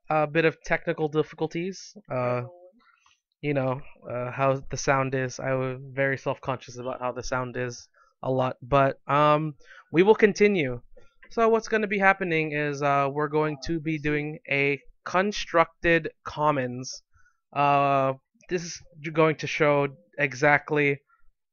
a bit of technical difficulties. You know, how the sound is. I was very self-conscious about how the sound is a lot, but we will continue. So what's going to be happening is we're going to be doing a constructed commons. Uh, this is going to show exactly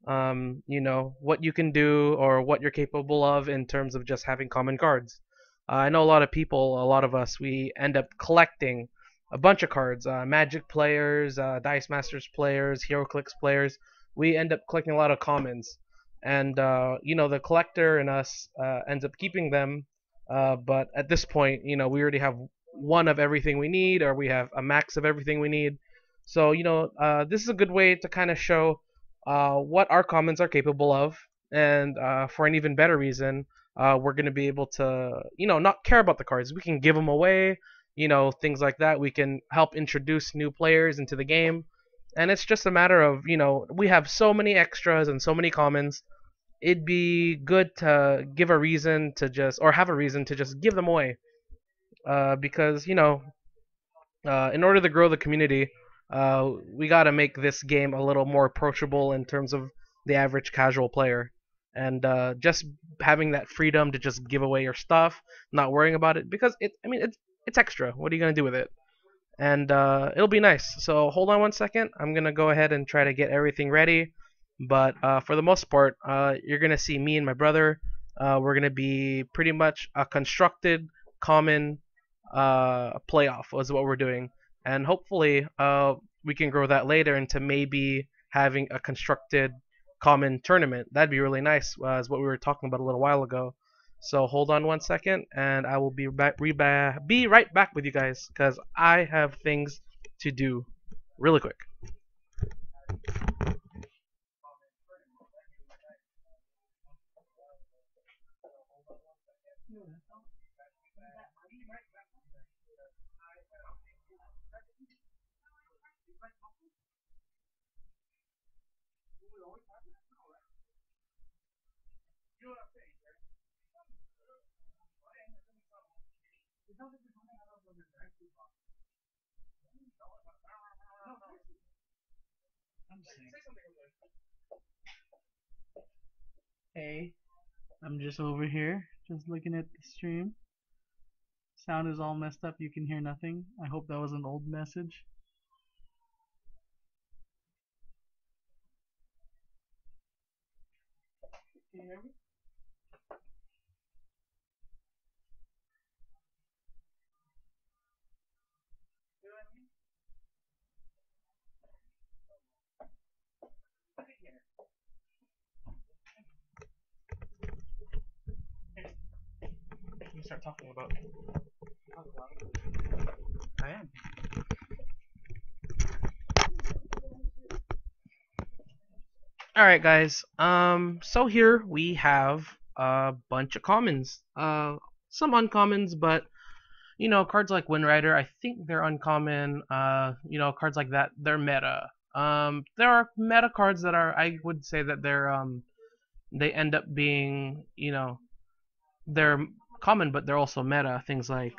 what you can do or what you're capable of in terms of just having common cards. I know a lot of people, a lot of us, we end up collecting a bunch of cards. Magic players, Dice Masters players, HeroClix players. We end up collecting a lot of commons, and the collector and us ends up keeping them. But at this point, we already have one of everything we need, or we have a max of everything we need. So this is a good way to kind of show what our commons are capable of, and for an even better reason, we're going to be able to, not care about the cards. We can give them away, things like that. We can help introduce new players into the game, and it's just a matter of, we have so many extras and so many commons. It'd be good to give a reason to just, or have a reason to just give them away, because in order to grow the community, we got to make this game a little more approachable in terms of the average casual player. And just having that freedom to just give away your stuff, not worrying about it, because it's extra. What are you gonna do with it? And it'll be nice. So hold on one second. I'm gonna go ahead and try to get everything ready. But for the most part, you're gonna see me and my brother. We're gonna be pretty much a constructed common playoff is what we're doing, and hopefully we can grow that later into maybe having a constructed common tournament. That'd be really nice, is what we were talking about a little while ago. So hold on one second, and I will be right back with you guys because I have things to do really quick. Hey, I'm just over here, just looking at the stream. Sound is all messed up, you can hear nothing. I hope that was an old message. Can you hear me? You start talking about. I am. All right, guys. So here we have a bunch of commons. Some uncommons, but cards like Windrider, I think they're uncommon. Cards like that, they're meta. There are meta cards that are, I would say that they end up being, they're common, but they're also meta. Things like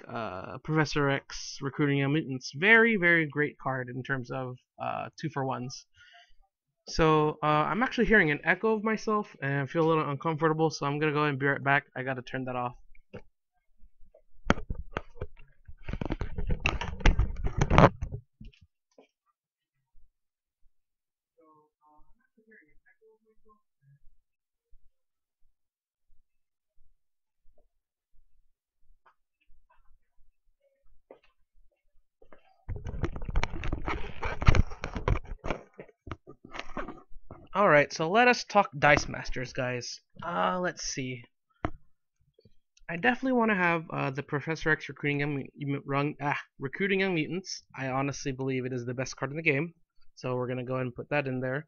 Professor X, Recruiting Young Mutants, very, very great card in terms of 2-for-1s. So I'm actually hearing an echo of myself, and I feel a little uncomfortable. So I'm gonna go ahead and be right back. I gotta turn that off. All right, so let us talk Dice Masters, guys. Let's see. I definitely want to have the Professor X Recruiting Young Mutants. I honestly believe it is the best card in the game, so we're gonna go ahead and put that in there.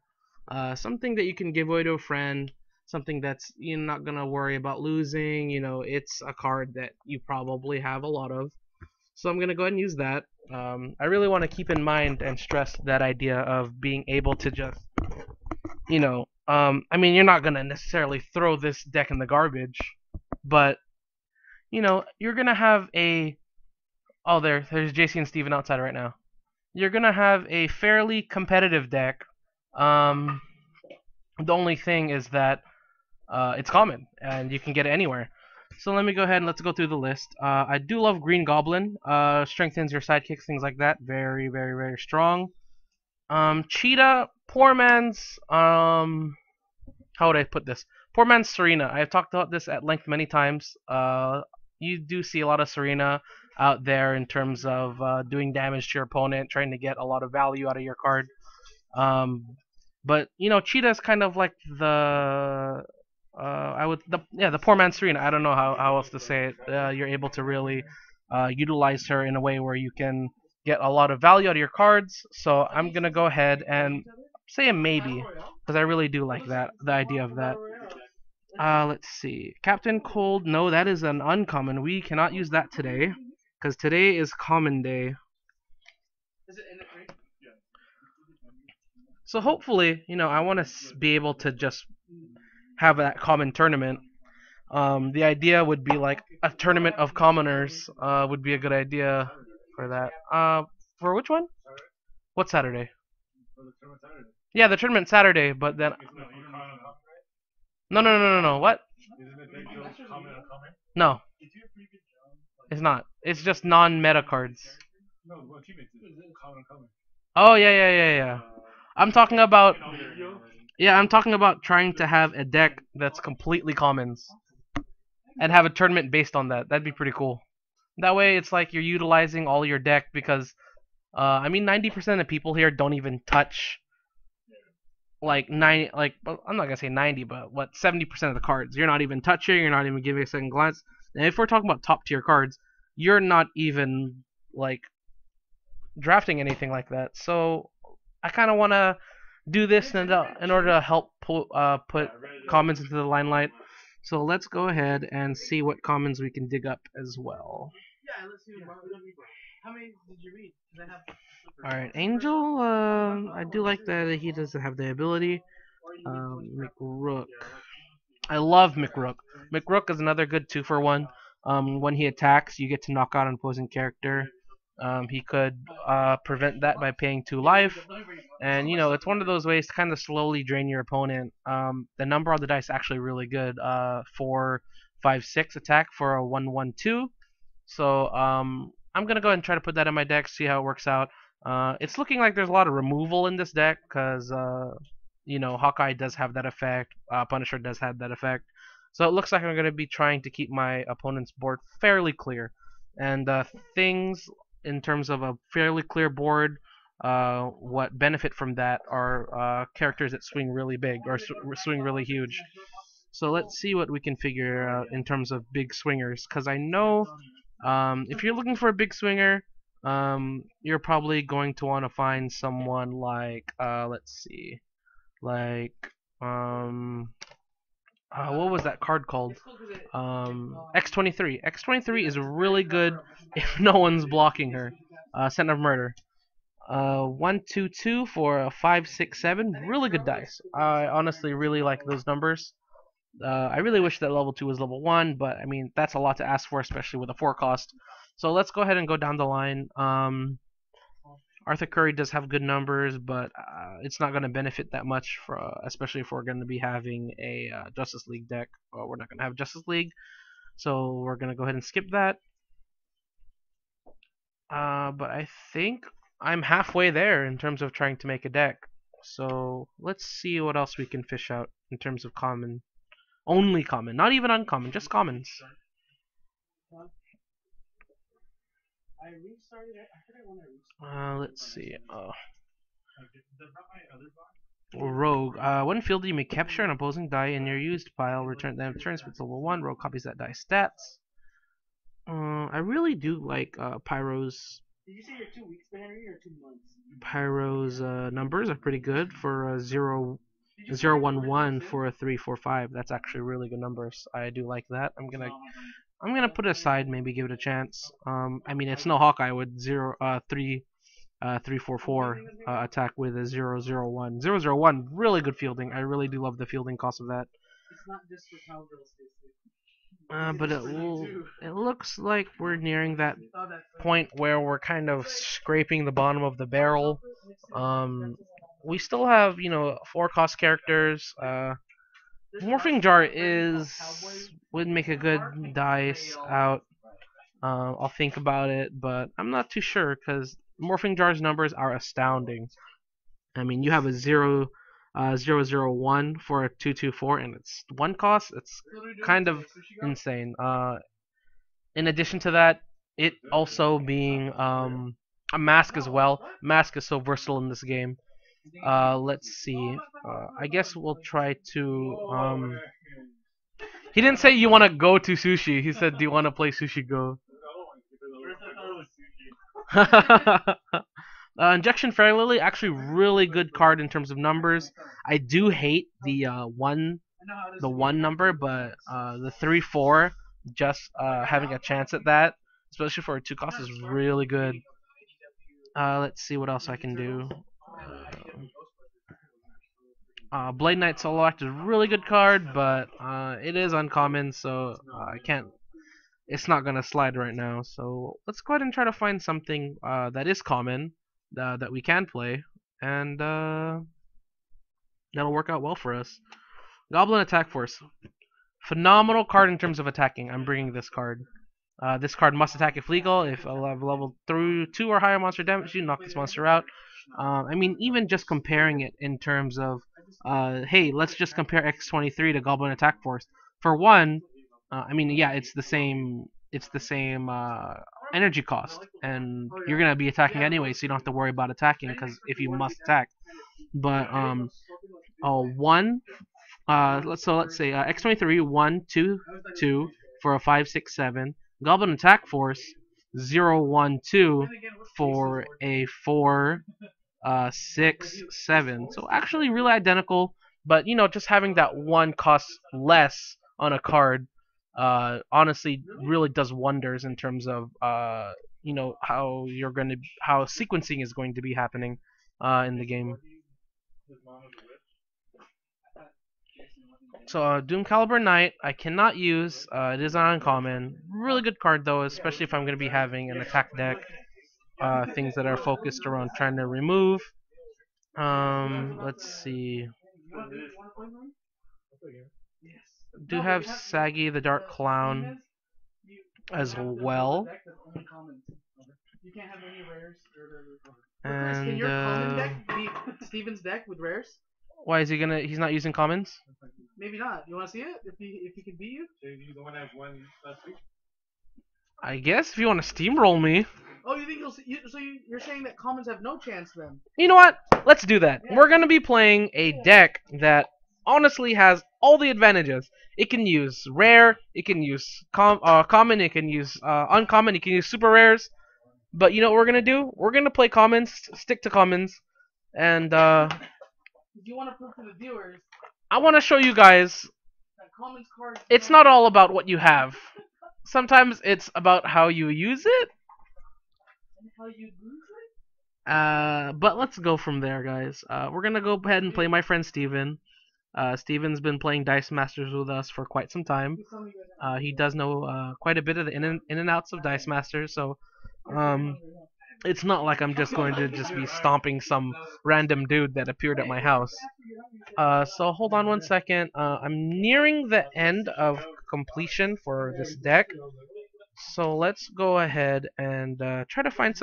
Something that you can give away to a friend, something that's you're not gonna worry about losing. It's a card that you probably have a lot of, so I'm gonna go ahead and use that. I really want to keep in mind and stress that idea of being able to just, you're not gonna necessarily throw this deck in the garbage, but you're gonna have Oh, there's JC and Steven outside right now. You're gonna have a fairly competitive deck. Um, the only thing is that it's common and you can get it anywhere. So let me go ahead and let's go through the list. I do love Green Goblin. Strengthens your sidekicks, things like that. Very, very, very strong. Cheetah, poor man's. How would I put this? Poor man's Serena. I have talked about this at length many times. You do see a lot of Serena out there in terms of doing damage to your opponent, trying to get a lot of value out of your card. But Cheetah is kind of like the poor man's Serena. I don't know how else to say it. You're able to really utilize her in a way where you can get a lot of value out of your cards. So I'm gonna go ahead and say a maybe because I really do like the idea of that. Let's see. Captain Cold. No, that is an uncommon. We cannot use that today because today is common day. So hopefully, I want to be able to just have that common tournament. The idea would be like a tournament of commoners. Would be a good idea for that. For which one? What Saturday? Yeah, the tournament Saturday, but then no, no, no, no, no. What? No, it's not. It's just non-meta cards. Oh yeah, yeah, yeah, yeah. I'm talking about yeah, I'm talking about trying to have a deck that's completely commons and have a tournament based on that. That'd be pretty cool. That way, it's like you're utilizing all your deck because I mean, 90% of people here don't even touch like well, I'm not gonna say 90, but what 70% of the cards. You're not even touching. You're not even giving a second glance. And if we're talking about top tier cards, you're not even like drafting anything like that. So I kind of want to do this in order to help put commons into the limelight. So let's go ahead and see what commons we can dig up as well. How many did you read? Alright, Angel, I do like that he doesn't have the ability. McRook. I love McRook. McRook is another good 2-for-1. When he attacks, you get to knock out an opposing character. He could prevent that by paying 2 life. And, it's one of those ways to kind of slowly drain your opponent. The number on the dice is actually really good. 4, 5, 6 attack for a 1-1-2. So, I'm going to go ahead and try to put that in my deck, see how it works out. It's looking like there's a lot of removal in this deck because, Hawkeye does have that effect. Punisher does have that effect. So it looks like I'm going to be trying to keep my opponent's board fairly clear. And things in terms of a fairly clear board, what benefit from that are characters that swing really big or swing really huge. So let's see what we can figure out in terms of big swingers. Because I know if you're looking for a big swinger, you're probably going to want to find someone like, let's see, like, what was that card called? X-23. X-23 is really good if no one's blocking her. Scent of Murder. 1-2-2 for a 5-6-7. Really good dice. I honestly really like those numbers. I really wish that level 2 was level 1, but I mean, that's a lot to ask for, especially with a 4 cost. So let's go ahead and go down the line. Arthur Curry does have good numbers, but it's not going to benefit that much, especially if we're going to be having a Justice League deck. Well, we're not going to have Justice League, so we're going to go ahead and skip that. But I think I'm halfway there in terms of trying to make a deck. So let's see what else we can fish out in terms of common. Only common, not even uncommon, just commons. Let's see. Rogue. When fielded, you may capture an opposing die in your used pile. Return them. Turns with level 1. Rogue copies that die stats. I really do like Pyro's. Did you say you're 2 weeks behind me or 2 months? Pyro's numbers are pretty good for a 0-1-1 for a 3-4-5. That's actually really good numbers. I do like that. I'm gonna put it aside, maybe give it a chance. I mean, it's no Hawkeye with 3-4-4 attack with a 0-0-1. 0-0-1, really good fielding. I really do love the fielding cost of that. It's not just for cowgirls, But it looks like we're nearing that point where we're kind of scraping the bottom of the barrel. We still have, you know, 4 cost characters. Morphing Jar would make a good dice out. I'll think about it, but I'm not too sure because Morphing Jar's numbers are astounding. I mean, you have a 001 for a 224, and it's 1 cost. It's kind of insane. In addition to that, it also being a mask as well. Mask is so versatile in this game. Let's see. I guess we'll try to. He didn't say you want to go to sushi. He said, "Do you want to play Sushi Go?" Injection Fairy Lily, actually really good card in terms of numbers. I do hate the one number, but the 3-4, just having a chance at that, especially for a 2 cost, is really good. Let's see what else I can do. Blade Knight Solo Act is a really good card, but it is uncommon, so I can't. It's not gonna slide right now. So let's go ahead and try to find something that is common that we can play, and that'll work out well for us. Goblin Attack Force, phenomenal card in terms of attacking. I'm bringing this card. This card must attack if legal. If a level through 2 or higher monster damage, you knock this monster out. I mean, even just comparing it in terms of, hey, let's just compare X23 to Goblin Attack Force. For one, I mean, yeah, it's the same. It's the same energy cost, and you're gonna be attacking anyway, so you don't have to worry about attacking because if you must attack. But one. Let's say X23 1 2 2 for a 5 6 7. Goblin Attack Force 0 1 2 for a 4 6 7. So actually really identical, but you know, just having that 1 cost less on a card honestly really does wonders in terms of you know, how sequencing is going to be happening in the game. So Doom Caliber Knight, I cannot use. It is an uncommon. Really good card though, especially if I'm going to be having an attack deck. Things that are focused around trying to remove. Let's see. Do have Saggy the Dark Clown as well. And can your common deck beat Steven's deck with rares? Why is he gonna? He's not using commons. Maybe not. You want to see it? If he can beat you? I guess if you want to steamroll me. Oh, you think you're saying that commons have no chance then? You know what? Let's do that. Yeah. We're gonna be playing a deck that honestly has all the advantages. It can use rare. It can use common. It can use uncommon. It can use super rares. But you know what we're gonna do? We're gonna play commons. Stick to commons. And you want to prove to the viewers? I want to show you guys. Commons cards. It's not all about what you have. Sometimes it's about how you use it. How you lose it? But let's go from there, guys. We're gonna go ahead and play my friend Steven. Steven's been playing Dice Masters with us for quite some time. He does know quite a bit of the in and outs of Dice Masters, so it's not like I'm just going to just be stomping some random dude that appeared at my house. So hold on one second. I'm nearing the end of completion for this deck. So let's go ahead and try to find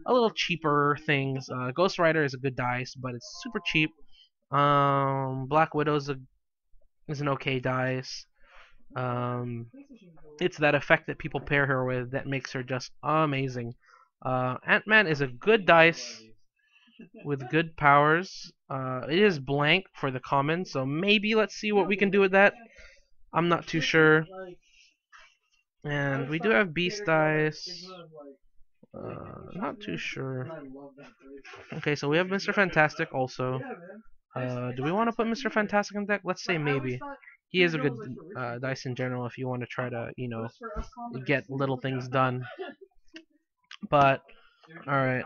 a little cheaper things. Ghost Rider is a good dice, but it's super cheap. Black Widow is an okay dice. It's that effect that people pair her with that makes her just amazing. Ant-Man is a good dice with good powers. It is blank for the common, so maybe let's see what we can do with that. I'm not too sure. And we do have Beast dice. Not too sure. Okay, so we have Mr. Fantastic also. Do we want to put Mr. Fantastic in the deck? Let's say maybe. He is a good dice in general if you want to try to, you know, get little things done. But, alright.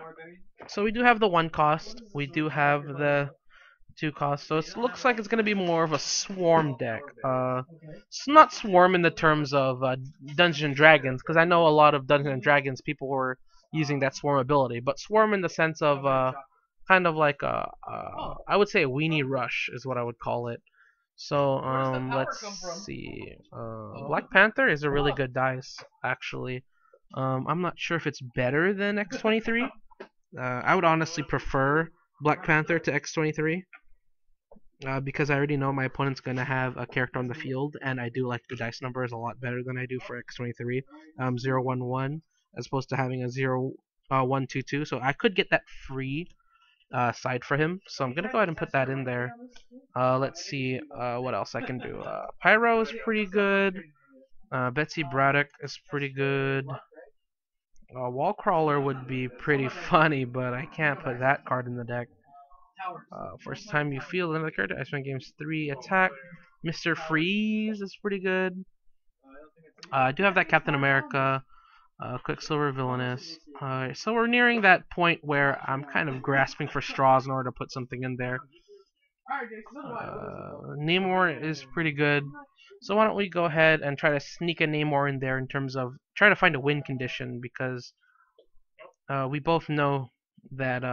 So we do have the 1 cost. We do have the 2 cost, so it looks like it's going to be more of a swarm deck. It's not swarm in the terms of Dungeons and Dragons, because I know a lot of Dungeons and Dragons people were using that swarm ability, but swarm in the sense of kind of like I would say a weenie rush is what I would call it. So let's see. Black Panther is a really good dice, actually. I'm not sure if it's better than X23. I would honestly prefer Black Panther to X23. Because I already know my opponent's going to have a character on the field, and I do like the dice numbers a lot better than I do for X23. 0, 1, 1, as opposed to having a 0, 1, 2, 2. So I could get that free side for him. So I'm going to go ahead and put that in there. Let's see what else I can do. Pyro is pretty good. Betsy Braddock is pretty good. Wallcrawler would be pretty funny, but I can't put that card in the deck. First time you feel another character, X-Men Games 3 attack. Mr. Freeze is pretty good. I do have that Captain America. Quicksilver Villainous. So we're nearing that point where I'm kind of grasping for straws in order to put something in there. Namor is pretty good. So why don't we go ahead and try to sneak a Namor in there in terms of try to find a win condition, because we both know that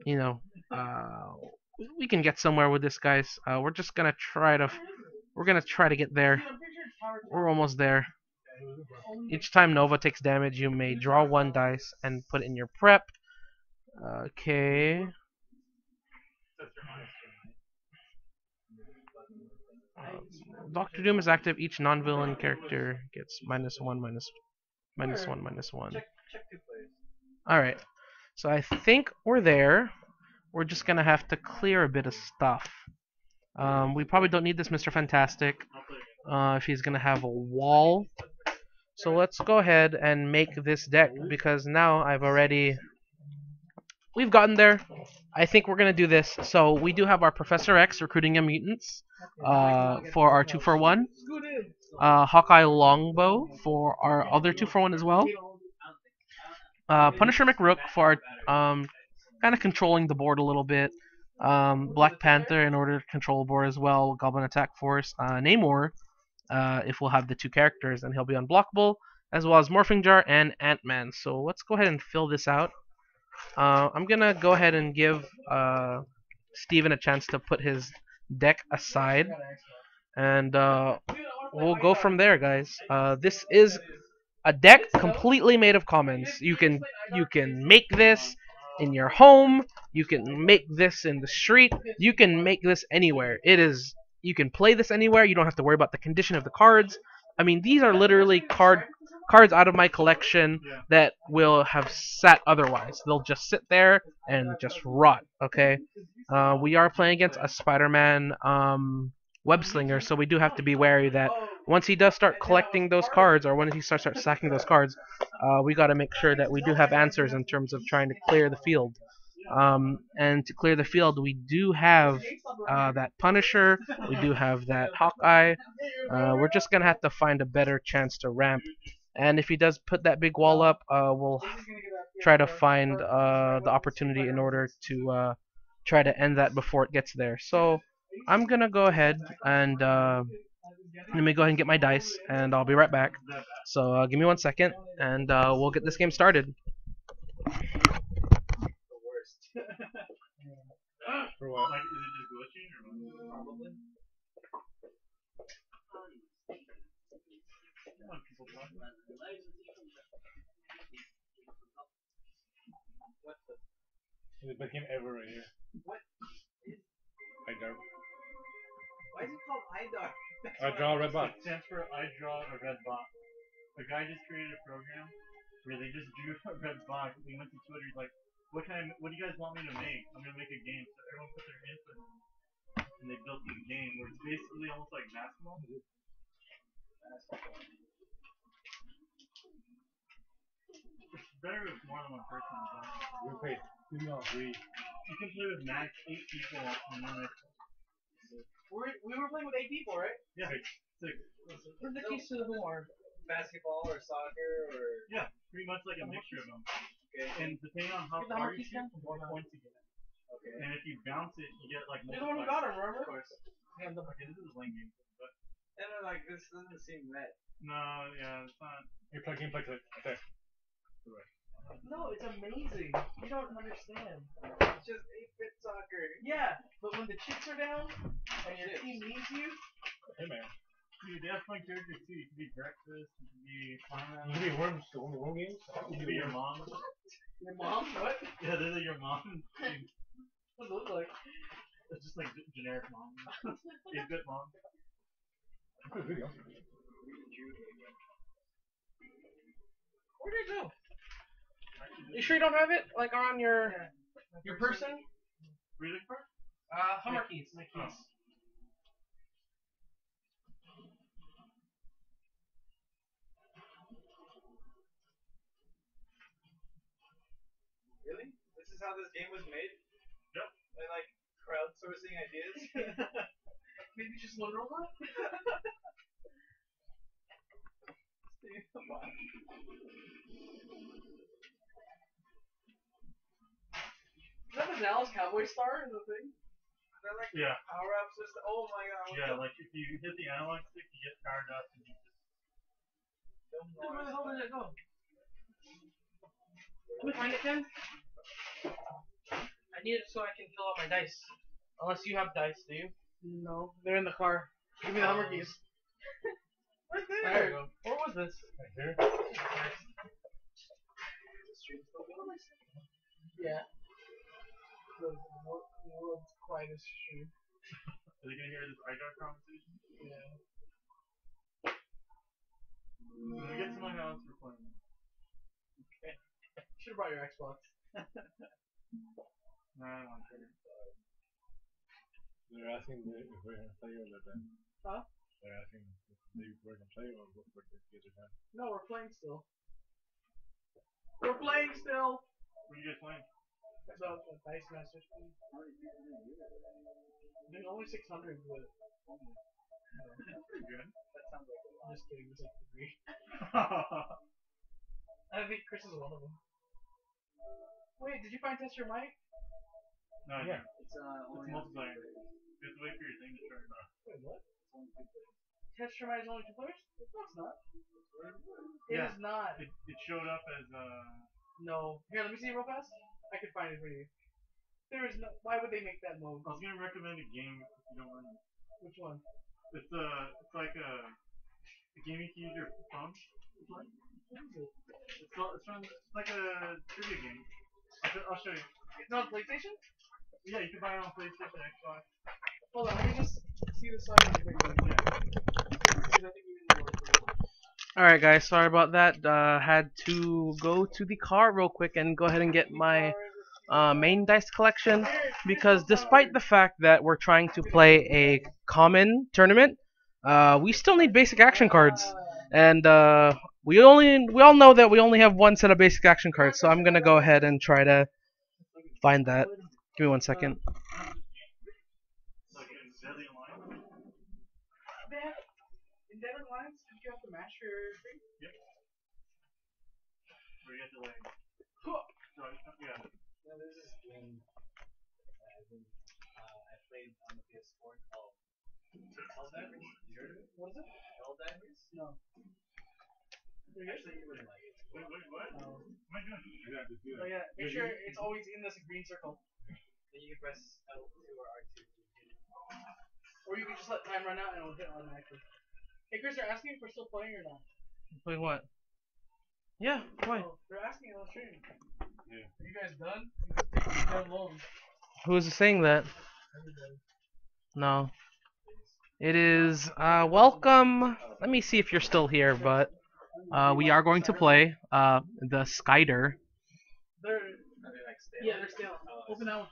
you know we can get somewhere with this, guys. We're just gonna try to get there. We're almost there. Each time Nova takes damage, you may draw 1 dice and put it in your prep. Okay. Doctor Doom is active. Each non-villain character gets -1, -1. Alright. So I think we're there. We're just gonna have to clear a bit of stuff. We probably don't need this Mr. Fantastic if he's gonna have a wall. So let's go ahead and make this deck, because now we've gotten there. I think we're gonna do this. So we do have our Professor X recruiting young mutants for our 2-for-1. Hawkeye Longbow for our other 2-for-1 as well. Punisher McRook for our kind of controlling the board a little bit. Black Panther in order to control the board as well. Goblin Attack Force. Namor, if we'll have the 2 characters, and he'll be unblockable, as well as Morphing Jar and Ant-Man. So let's go ahead and fill this out. I'm gonna go ahead and give Steven a chance to put his deck aside, and we'll go from there, guys. This is a deck completely made of commons. You can make this in your home. You can make this in the street. You can make this anywhere. You can play this anywhere. You don't have to worry about the condition of the cards. I mean, these are literally cards out of my collection that will have sat otherwise. They'll just sit there and just rot. Okay. We are playing against a Spider-Man web slinger, so we do have to be wary that once he does start collecting those cards, or when he starts sacking those cards, we got to make sure that we do have answers in terms of trying to clear the field. And to clear the field, we do have that Punisher, we do have that Hawkeye. We're just gonna have to find a better chance to ramp. And if he does put that big wall up, we'll try to find the opportunity in order to try to end that before it gets there. So I'm gonna go ahead and let me go ahead and get my dice, and I'll be right back. So give me 1 second, and we'll get this game started. For what? Like, is it just glitching or what? Probably. It became ever right here. What? I draw. Why is it called IDAR? I draw a red box. It stands for I draw a red box. A guy just created a program where they just drew a red box. He went to Twitter. He's like, what do you guys want me to make? I'm gonna make a game. So everyone put their input in, and they built this game where it's basically almost like basketball. It's better if more than 1 person is on it. You can play 2 on 3. You can play with max 8 people on one. We were playing with 8 people, right? Yeah. 6. What's the keys to the more? Basketball or soccer or? Yeah, pretty much like a mixture of them. Okay. And depending on how far you shoot, more points you get. And if you bounce it, you get like You're the one who got him, remember? Of course. Yeah, okay, this is a lame game. But And then like this doesn't seem that. no, yeah, it's not. You're plugging like there. No, it's amazing. You don't understand. It's just 8-bit soccer. Yeah, but when the chips are down and your team needs you, Hey man. Dude, they have fun characters too. You can be breakfast, you can be you can be worms, the worm games. You can be your mom. your mom, what? Yeah, they're like your mom. What does it look like? It's just like generic mom. 8-bit mom. Good video. Where did it go? You sure you don't have it? Like on your person? Were you looking for? Hummer keys. My keys. Really? This is how this game was made? Yep. By like crowdsourcing ideas? Maybe just one robot? Steve, come on. Is that the Dallas Cowboy star in the thing? They're like Yeah. power ups just oh my god. Yeah, like if you hit the analog stick, you get powered up and you just. Where the hell did it go? Let me find it, Ken. I need it so I can fill out my dice. Unless you have dice, do you? No, they're in the car. Give me the Hummer keys. Right There there. you go. Where was this? Right here. Yeah. The world's quietest stream. Are they gonna hear this iDark conversation? Yeah. When we get to my house, we're playing. Should have brought your Xbox. No, I don't want to. They're asking if we're gonna play or then. Huh? They're asking if we're gonna play or what we're together now. No, we're playing still. We're playing still! What are you guys playing? So, the Dice Masters thing. There's only 600, but. That's pretty good. That sounds like a lot. I'm just kidding, it's like 3. I think Chris is one of them. Wait, did you find Test Your Mic? No, Yeah. it's multiplayer. You have to wait for your thing to turn on. Wait, what? Test Your Mic is only 2 players? No, it's not. It Yeah. is not. It showed up as No. Here, let me see it real fast. I can find it for you. There is no. Why would they make that mode? I was gonna recommend a game if you don't mind. Which one? It's like a game you can use your phone. to play. What is it? It's like a trivia game. I'll show you. It's on PlayStation? Yeah, you can buy it on PlayStation, Xbox. Hold on, let me just see the side of the video. I think you didn't work. Alright guys, sorry about that. Had to go to the car real quick and go ahead and get my main dice collection, because despite the fact that we're trying to play a common tournament, we still need basic action cards. And we all know that we only have one set of basic action cards, so I'm gonna go ahead and try to find that. Give me 1 second. Like in Deadly Alliance. In Dead Alliance, did you have to match your thing? Yep. Where you have to like. Cool. Yeah. No, there's this game I played on the PS4 called Helldivers. You heard of it? What is it? Helldivers? No. Actually, you wouldn't like it. Wait, what? No. What am I doing? Yeah, just do Oh that. yeah, make sure it's always in this green circle. Then you can press L2 or R2. Or you can just let time run out and it'll hit automatically. Hey Chris, they're asking if we're still playing or not. Wait, what? Yeah, why? Oh, they're asking on the stream. Yeah. Are you guys done? Leave them alone. Who is saying that? Everybody. No. It is, welcome. Let me see if you're still here, but we are going to play the Skyder. They're Like stale. yeah, they're still. Open that one.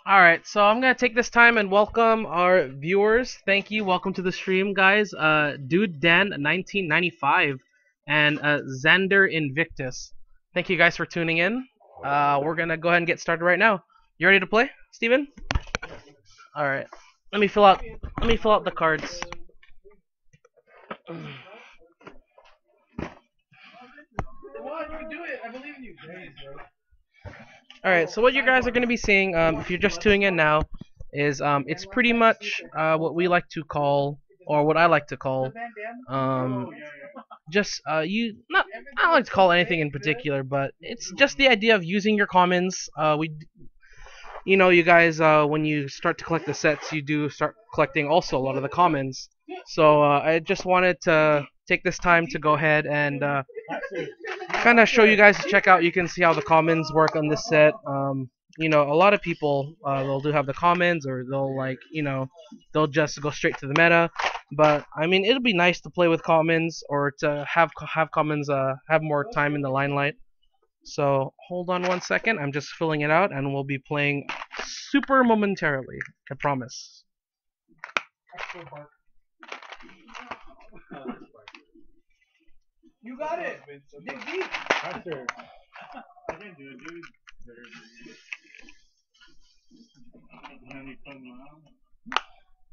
Alright, so I'm going to take this time and welcome our viewers. Thank you. Welcome to the stream, guys. Dude Dan 1995 and Xander Invictus. Thank you guys for tuning in. We're going to go ahead and get started right now. You ready to play, Steven? Alright. Let me fill out the cards. Come on, you can do it. I believe in you. There you go. Alright, so what you guys are going to be seeing, if you're just tuning in now, is it's pretty much what we like to call, or what I like to call, just you not I don't like to call anything in particular, but it's just the idea of using your commons. You guys, when you start to collect the sets, you do start collecting also a lot of the commons. So I just wanted to take this time to go ahead and kind of show you guys to check out. You can see how the commons work on this set. A lot of people they'll do have the commons, or they'll just go straight to the meta. But I mean, it'll be nice to play with commons, or to have commons have more time in the limelight. So hold on one second. I'm just filling it out, and we'll be playing super momentarily. I promise. You got it. Dig deep. After. I can do it, dude.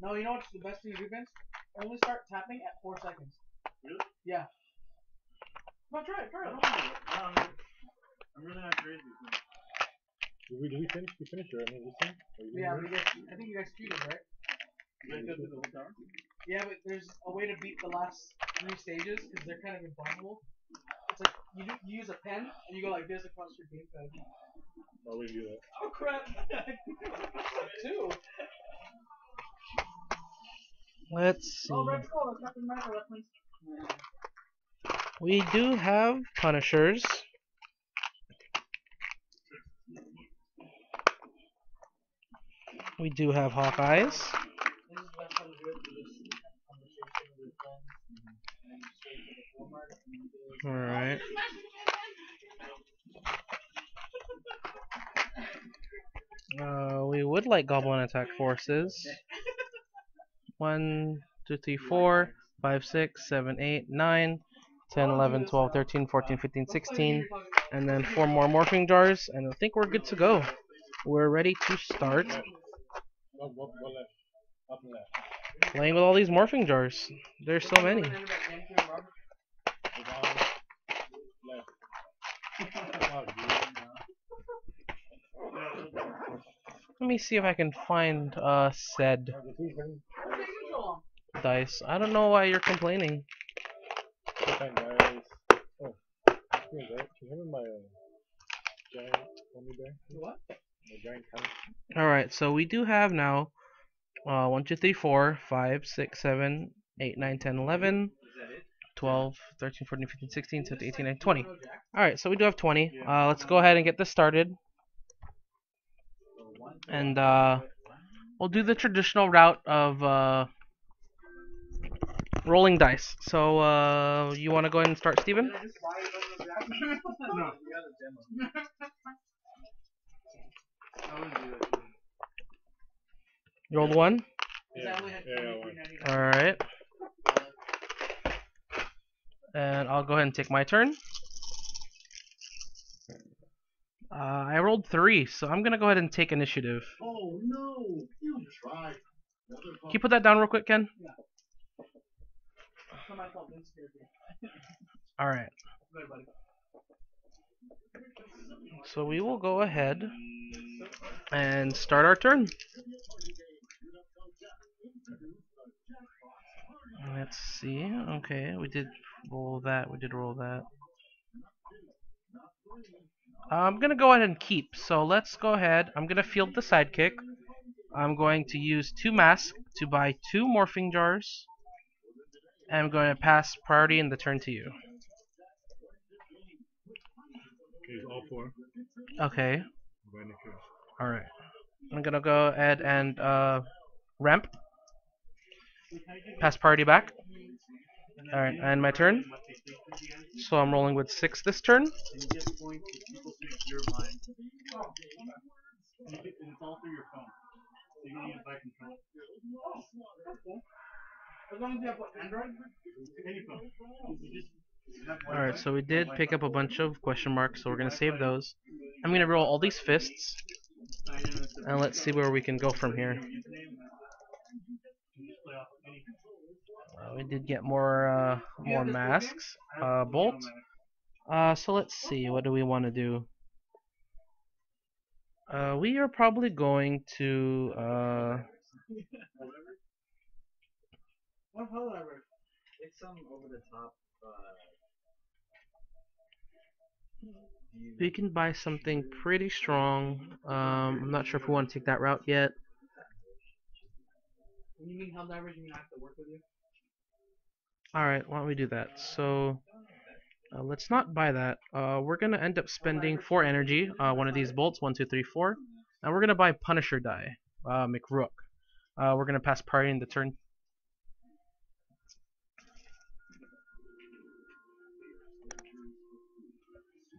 No, you know what's the best thing to do, Vince? Only start tapping at 4 seconds. Really? Yeah. No, try it. I'm really not crazy. Did we finish? We finished it, I mean, this thing? Yeah, I think you guys cheated, right? You guys got through the whole tower? Yeah, but there's a way to beat the last 3 stages because they're kind of impossible. It's like you use a pen and you go like this across your gamepad. Oh, we do that. Oh crap! 2. Let's see. Oh, Red Skull, that's Captain America reference. We do have Punishers. We do have Hawkeyes. This is the best time to do it for this conversation with your friends, and then straight to the format. Alright. We would like Goblin Attack Forces. 1, 2, 3, 4, 5, 6, 7, 8, 9, 10, 11, 12, 13, 14, 15, 16, and then 4 more Morphing Jars, and I think we're good to go. We're ready to start playing with all these Morphing Jars. There's so many. Let me see if I can find said dice. I don't know why you're complaining. Can you have my giant homie bear? What? My giant count? Alright, so we do have now 1, 2, 3, 4, 5, 6, 7, 8, 9, 10, 11, 12, 13, 14, 15, 16, 17, 18, 19, 20. Alright, so we do have 20. Let's go ahead and get this started. And we'll do the traditional route of rolling dice. So you want to go ahead and start, Steven? No. You rolled 1? Yeah, Alright. And I'll go ahead and take my turn. I rolled 3, so I'm gonna go ahead and take initiative. Oh no! You tried. Can you put that down real quick, Ken? Alright. So we will go ahead and start our turn. Let's see. Okay, we did roll that. I'm gonna go ahead and keep. So let's go ahead. I'm gonna field the sidekick. I'm going to use 2 masks to buy 2 morphing jars. And I'm going to pass priority in the turn to you. Okay, all 4. Okay. Alright. I'm gonna go ahead and ramp. Pass priority back. Alright, and my turn. So I'm rolling with 6 this turn. Alright, so we did pick up a bunch of question marks, so we're gonna save those. I'm gonna roll all these fists, and let's see where we can go from here. We did get more masks. Bolt. So let's see, what do we want to do? We are probably going to What hell ever? It's some over the top. we can buy something pretty strong. I'm not sure if we want to take that route yet. When you mean hell divers, you mean I have to work with you? Alright, why don't we do that? So, let's not buy that. We're gonna end up spending 4 energy, one of these bolts, 1, 2, 3, 4. And we're gonna buy Punisher die, McRook. We're gonna pass party in the turn.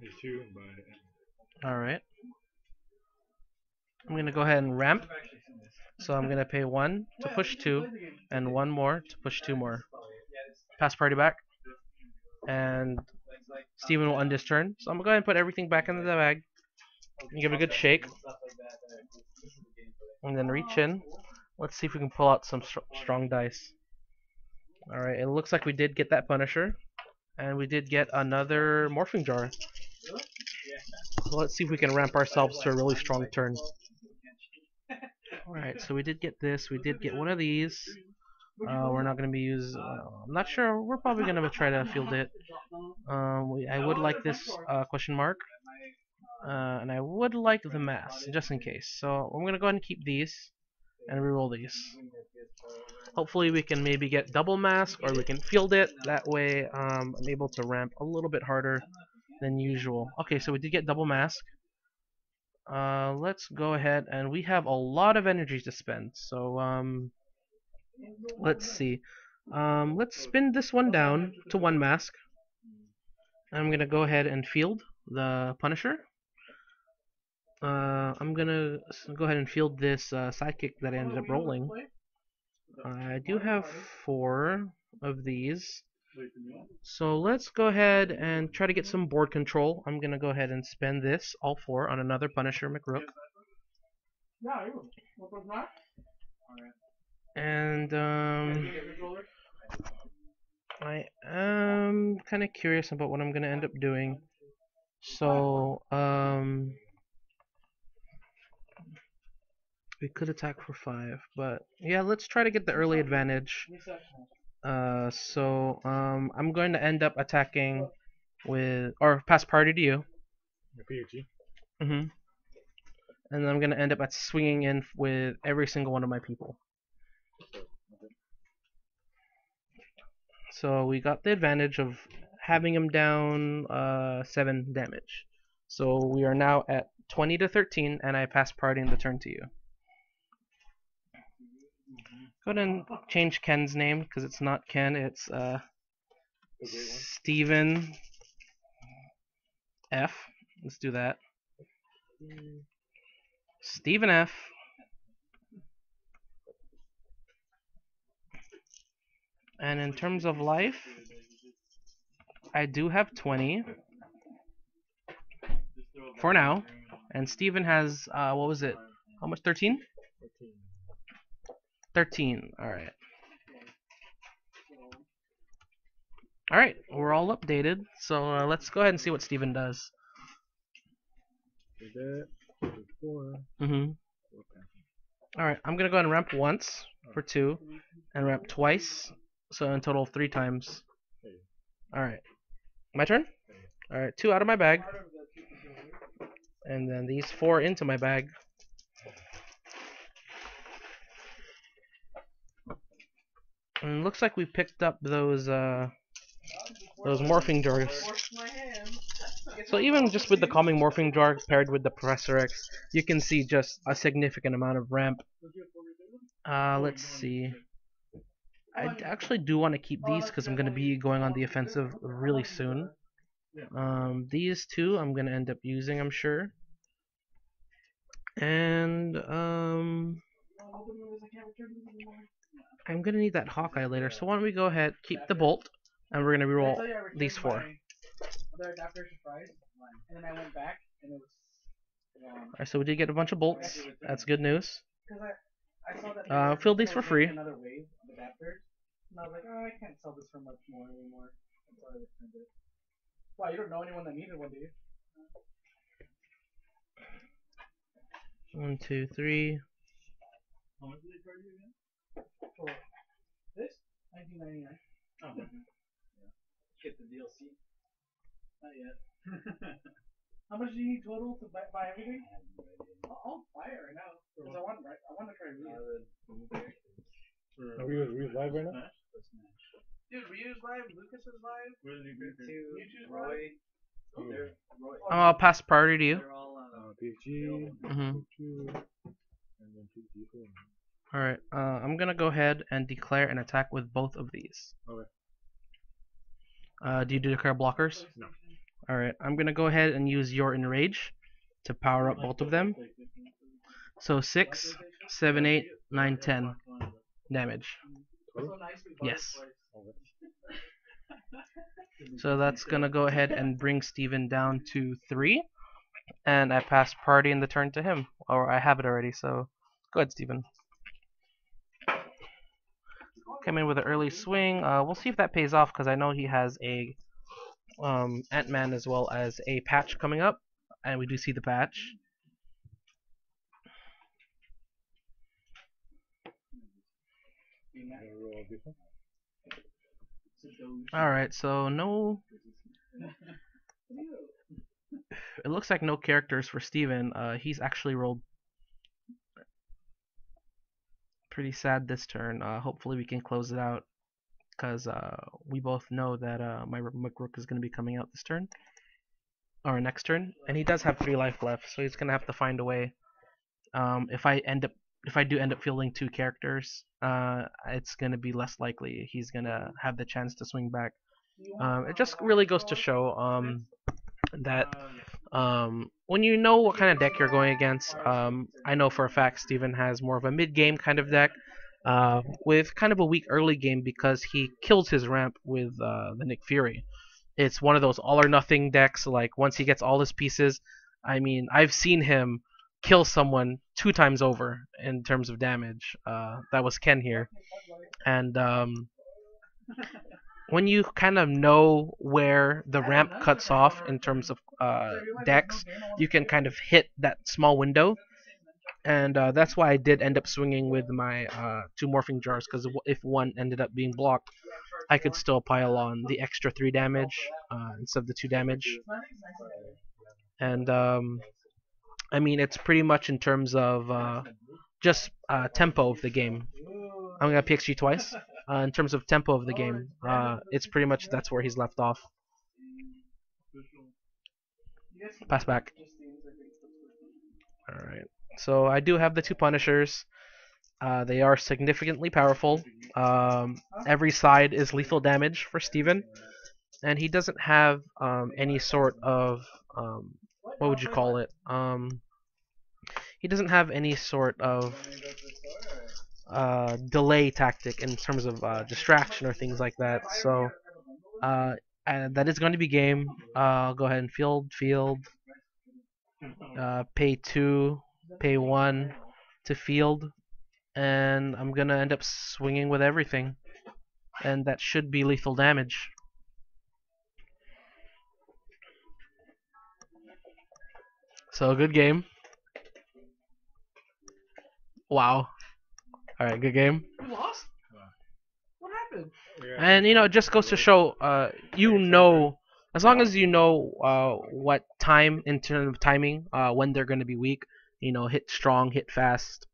There's 2 by. Alright. I'm gonna go ahead and ramp. So I'm gonna pay 1 to push 2, and 1 more to push 2 more. Pass party back. And Steven will end his turn. So I'm gonna go ahead and put everything back into the bag. And give it a good shake. And then reach in. Let's see if we can pull out some strong dice. Alright, it looks like we did get that Punisher. And we did get another Morphing Jar. So let's see if we can ramp ourselves to a really strong turn. Alright, so we did get this. We did get one of these. We're not going to be using... I'm not sure. We're probably going to try to field it. I would like this question mark. And I would like the mask, just in case. So I'm going to go ahead and keep these. And reroll these. Hopefully we can maybe get double mask, or we can field it. That way I'm able to ramp a little bit harder than usual. Okay, so we did get double mask. Let's go ahead, and we have a lot of energy to spend. So let's see. Let's spin this one down to 1 mask. I'm gonna go ahead and field the Punisher. I'm gonna go ahead and field this sidekick that I ended up rolling. I do have 4 of these. So let's go ahead and try to get some board control. I'm gonna go ahead and spend this, all 4, on another Punisher McRook. And I am kind of curious about what I'm gonna end up doing. So we could attack for 5, but yeah, let's try to get the early advantage. So I'm going to end up attacking with, or pass party to you. And then I'm going to end up at swinging in with every single one of my people. So we got the advantage of having him down 7 damage. So we are now at 20 to 13, and I pass party in the turn to you. Go ahead and change Ken's name, because it's not Ken, it's Steven F. Let's do that. Steven F. And in terms of life, I do have 20 for now. And Steven has, what was it? How much? 13? 13. Alright. Alright, we're all updated. So let's go ahead and see what Steven does. Alright, I'm gonna go ahead and ramp once for 2, and ramp twice, so in total 3 times. Alright, my turn? Alright, 2 out of my bag, and then these 4 into my bag. And it looks like we picked up those morphing jars. So even just with the calming morphing jar paired with the Professor X, you can see just a significant amount of ramp. Let's see. I actually do want to keep these because I'm going to be going on the offensive really soon. These 2 I'm going to end up using, I'm sure. And I'm going to need that Hawkeye later, so why don't we go ahead, keep the bolt, and we're going to reroll these 4. Alright, so we did get a bunch of bolts. That's good news. Fill these for free. Wow, you don't know anyone that needed one, do you? 1, 2, 3. How much did they charge you again? For this? 1999. Oh, okay. Get the DLC. Not yet. How much do you need total to buy everything? I'll buy it right now. Because I want to try Ryu. Are we live right now? Dude, Ryu's live, Lucas is live. Where did you get it? YouTube's Roy. They're Roy. I'll pass priority to you. They're all PG. Mhm. And then PG. Alright, I'm gonna go ahead and declare an attack with both of these. Okay. Do you declare blockers? No. Alright, I'm gonna go ahead and use your Enrage to power up both of them. So 6, 7, 8, 9, 10 damage. Yes. So that's gonna go ahead and bring Steven down to 3. And I pass priority in the turn to him. Or I have it already, so go ahead, Steven. Come in with an early swing. We'll see if that pays off because I know he has a Ant-Man as well as a patch coming up, and we do see the patch. Alright, so no... It looks like no characters for Steven. He's actually rolled pretty sad this turn. Hopefully we can close it out, because we both know that my McRook is going to be coming out this turn, or next turn, and he does have 3 life left, so he's going to have to find a way. If I do end up fielding 2 characters, it's going to be less likely he's going to have the chance to swing back. It just really goes to show that when you know what kind of deck you're going against, I know for a fact Steven has more of a mid-game kind of deck, with kind of a weak early game because he kills his ramp with the Nick Fury. It's one of those all-or-nothing decks. Like, once he gets all his pieces, I mean, I've seen him kill someone 2 times over in terms of damage. That was Ken here. And when you kind of know where the ramp cuts off in terms of decks, you can kind of hit that small window. And that's why I did end up swinging with my 2 morphing jars, because if one ended up being blocked, I could still pile on the extra 3 damage instead of the 2 damage. And I mean, it's pretty much in terms of just tempo of the game. I'm gonna PXG twice. In terms of tempo of the game, it's pretty much that's where he's left off. Pass back. Alright. So I do have the 2 Punishers. They are significantly powerful. Every side is lethal damage for Steven. And he doesn't have any sort of... what would you call it? He doesn't have any sort of delay tactic in terms of distraction or things like that. So and that is going to be game. I'll go ahead and field. Pay 2, pay 1 to field, and I'm gonna end up swinging with everything, and that should be lethal damage. So good game. Wow. Alright, good game. You lost? What happened? And you know, it just goes to show, you know, as long as you know what time in terms of timing, when they're going to be weak, you know, hit strong, hit fast,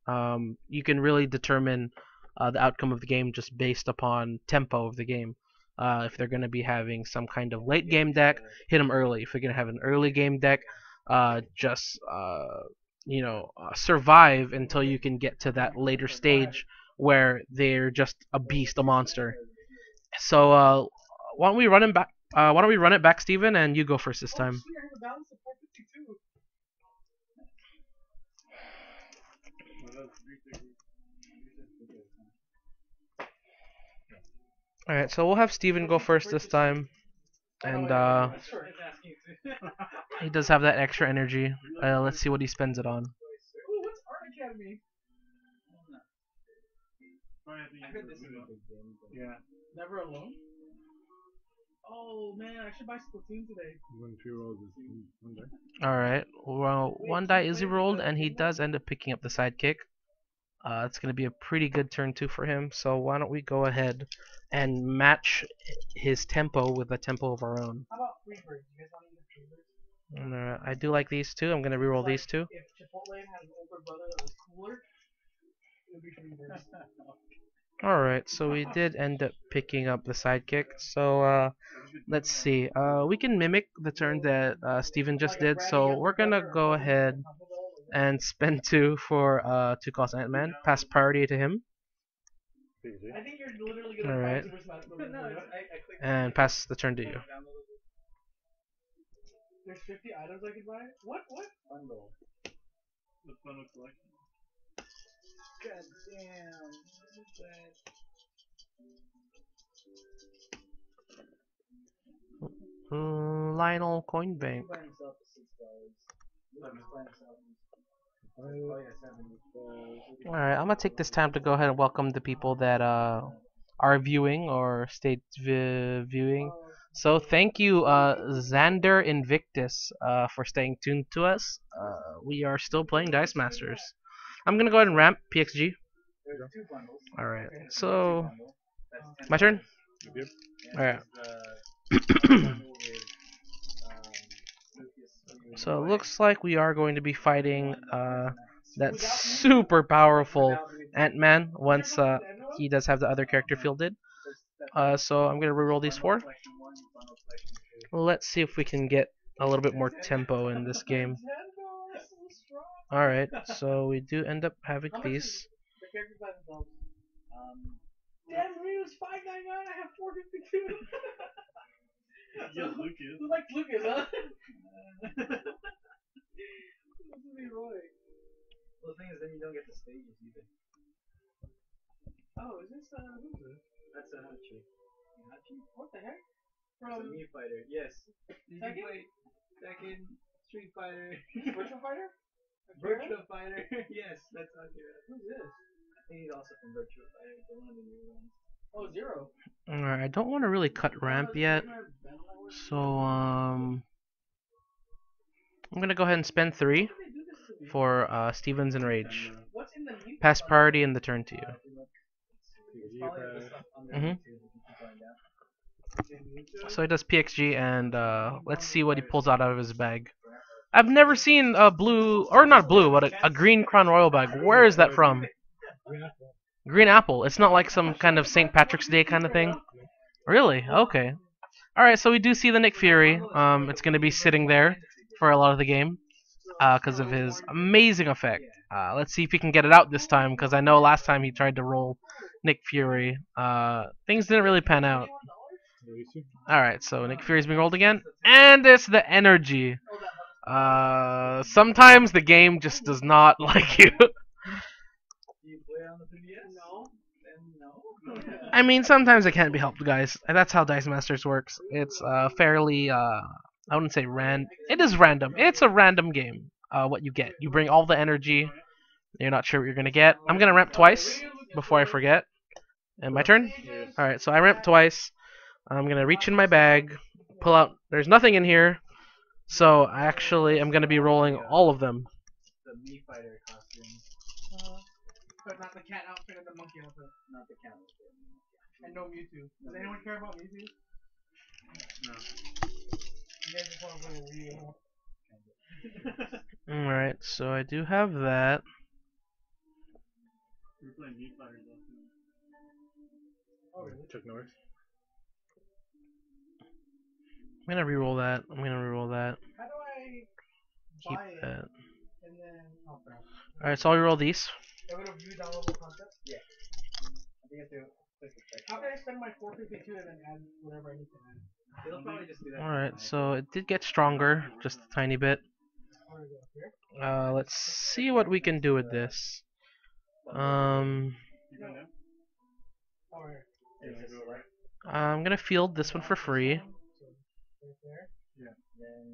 you can really determine the outcome of the game just based upon tempo of the game. If they're going to be having some kind of late game deck, hit them early. If you're going to have an early game deck, just you know, survive until you can get to that later stage where they're just a beast, a monster. So why don't we run him back? Why don't we run it back, Steven, and you go first this time. Alright, so we'll have Steven go first this time. And he does have that extra energy. Let's see what he spends it on. Ooh, what's Art Academy? Yeah. Never Alone? Oh man, I should buy Splatoon today. Alright, well, one die is rolled, and he does end up picking up the sidekick. It's going to be a pretty good turn 2 for him, so why don't we go ahead and match his tempo with the tempo of our own. How about Freebirds? You guys want to eat Freebirds? And, I do like these two. I'm going to reroll these two. If Chipotle had an older brother that was cooler, it would be Freebirds. Alright, so we did end up picking up the sidekick. So, let's see. We can mimic the turn that Steven just did. So we're going to go ahead and spend 2 for 2 cost Ant-Man. Pass priority to him. I think you're literally gonna Alright. Super Smash Bros. No, And pass the turn to you. There's 50 items I could buy? What? Bundle. The bundle collection. God damn. What is that? Lionel Coin Bank. Buy himself for $6. Alright, I'm gonna take this time to go ahead and welcome the people that are viewing or stayed viewing. So thank you, Xander Invictus, for staying tuned to us. We are still playing Dice Masters. I'm gonna go ahead and ramp PXG. Alright, so my turn? Alright. So it looks like we are going to be fighting that super powerful Ant-Man once he does have the other character fielded. So I'm going to reroll these 4. Let's see if we can get a little bit more tempo in this game. Alright, so we do end up having these. The characters by themselves. Damn, Ryu's $5.99. I have $4.52. Yeah, Lucas. Who likes Lucas, huh? This is Leroy. Well, the thing is, then you don't get the stages either. Oh, is this, who's this? That's a Hachi. Hachi? What the heck? It's a Mii Fighter, yes. Did Tekken? you play Tekken, Street Fighter, Virtual Fighter? Virtua Fighter? Yes, that's Akira. Who's this? I think he's also from Virtua Fighter, the one of the new ones. Oh, Zero. Alright, I don't want to really cut ramp yet. So, I'm going to go ahead and spend 3 for Stevens and Rage. What's in the new? Pass priority in the turn to you. It's probably the stuff under Mhm. YouTube if you keep going down. So he does PXG, and let's see what he pulls out of his bag. I've never seen a blue, or not blue, but a green Crown Royal bag. Where is that from? Green apple. It's not like some kind of St. Patrick's Day kind of thing? Really? Okay. Alright, so we do see the Nick Fury. It's going to be sitting there for a lot of the game because of his amazing effect. Let's see if he can get it out this time, because I know last time he tried to roll Nick Fury. Things didn't really pan out. Alright, so Nick Fury's being rolled again, and it's the energy. Sometimes the game just does not like you. Do you play on the 3DS? No. Then no. I mean, sometimes it can't be helped, guys. That's how Dice Masters works. It's fairly, I wouldn't say it is random. It's a random game, what you get. You bring all the energy. You're not sure what you're going to get. I'm going to ramp twice before I forget. And my turn? Alright, so I ramp twice. I'm going to reach in my bag, pull out. There's nothing in here. So, actually, I'm going to be rolling all of them. The Mii Fighter costume, But not the cat outfit and the monkey outfit. not the camera. And no Mewtwo. Does anyone care about Mewtwo? No. You guys just want to play Ryu. Alright, so I do have that. We're playing Mii Fighters also. Oh, really? Chuck Norris. I'm going to reroll that. I'm going to reroll that. How do I Keep buy it that. and then... Oh, crap. Alright, so I'll reroll these. Get rid of view downloadable content? I think I have to click the check. How can I spend my 452 and then add whatever I need to add? They'll probably just do that. Alright, so it did get stronger, just a tiny bit. Where is it? Here? Let's see what we can do with this. You going down? Oh, here. Yeah, you go right. I'm gonna field this one for free. So, right there. Then,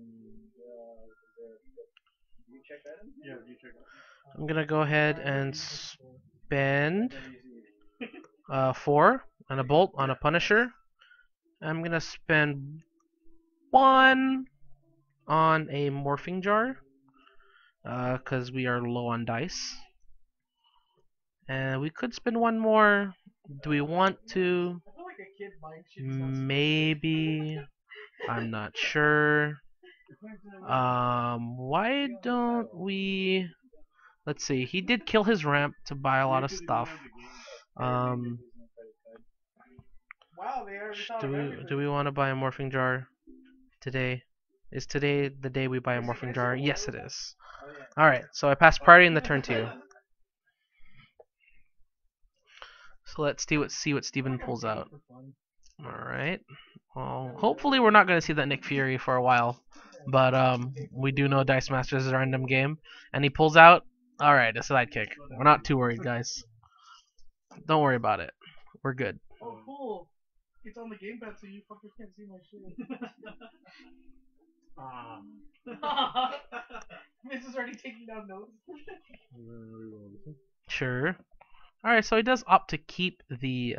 you check that in? Yeah, you check it. I'm gonna go ahead and spend 4 on a bolt on a Punisher, I'm gonna spend 1 on a morphing jar, because we are low on dice. And we could spend 1 more. Do we want to? I feel like a kid buying shit sounds Maybe. I'm not sure. Why don't we? Let's see. He did kill his ramp to buy a lot of stuff. Wow, they already thought of everything. Do we want to buy a morphing jar today? Is today the day we buy a morphing jar? Yes, it is. All right. So I passed priority in the turn 2. So let's see what Steven pulls out. All right. Well, hopefully we're not going to see that Nick Fury for a while, but we do know Dice Masters is a random game, and he pulls out. All right, a sidekick. We're not too worried, guys. Don't worry about it. We're good. Oh, cool. It's on the gamepad, so you fuckers can't see my shit. Miss is already taking down notes. Sure. All right, so he does opt to keep the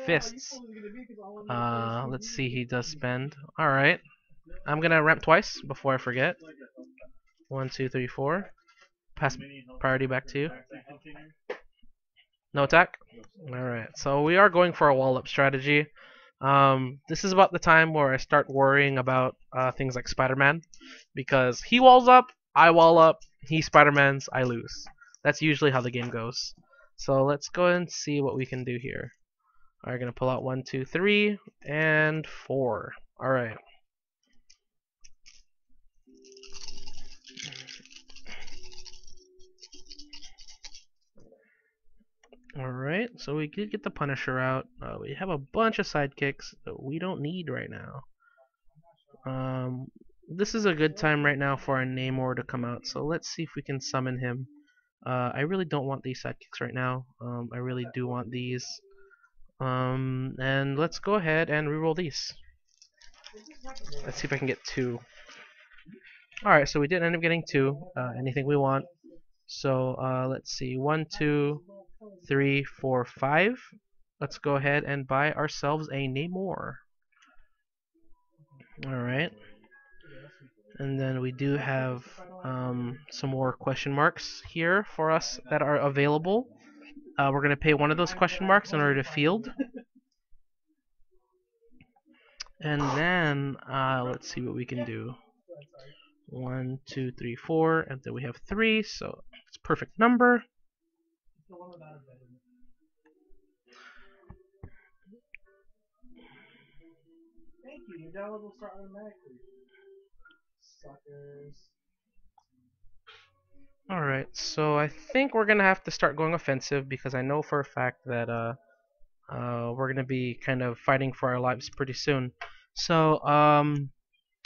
fists. Let's see, he does spend. All right, I'm gonna ramp twice before I forget. 1, 2, 3, 4. Pass priority back to you. No attack. All right, so we are going for a wall up strategy. This is about the time where I start worrying about things like Spider-Man, because he walls up, I wall up, he Spider-Mans, I lose. That's usually how the game goes. So let's go and see what we can do here. Alright, gonna pull out 1, 2, 3, and 4. Alright. Alright, so we did get the Punisher out. We have a bunch of sidekicks that we don't need right now. This is a good time right now for our Namor to come out, so let's see if we can summon him. I really don't want these sidekicks right now. I really do want these. And let's go ahead and reroll these. Let's see if I can get 2. Alright, so we did end up getting 2. Anything we want. So let's see. 1, 2, 3, 4, 5. Let's go ahead and buy ourselves a Namor. Alright. And then we do have some more question marks here for us that are available. We're going to pay one of those question marks in order to field. And then let's see what we can do. 1, 2, 3, 4, and then we have 3, so it's a perfect number. Thank you. Your download will start automatically. Suckers. Alright, so I think we're gonna have to start going offensive, because I know for a fact that we're gonna be kind of fighting for our lives pretty soon. So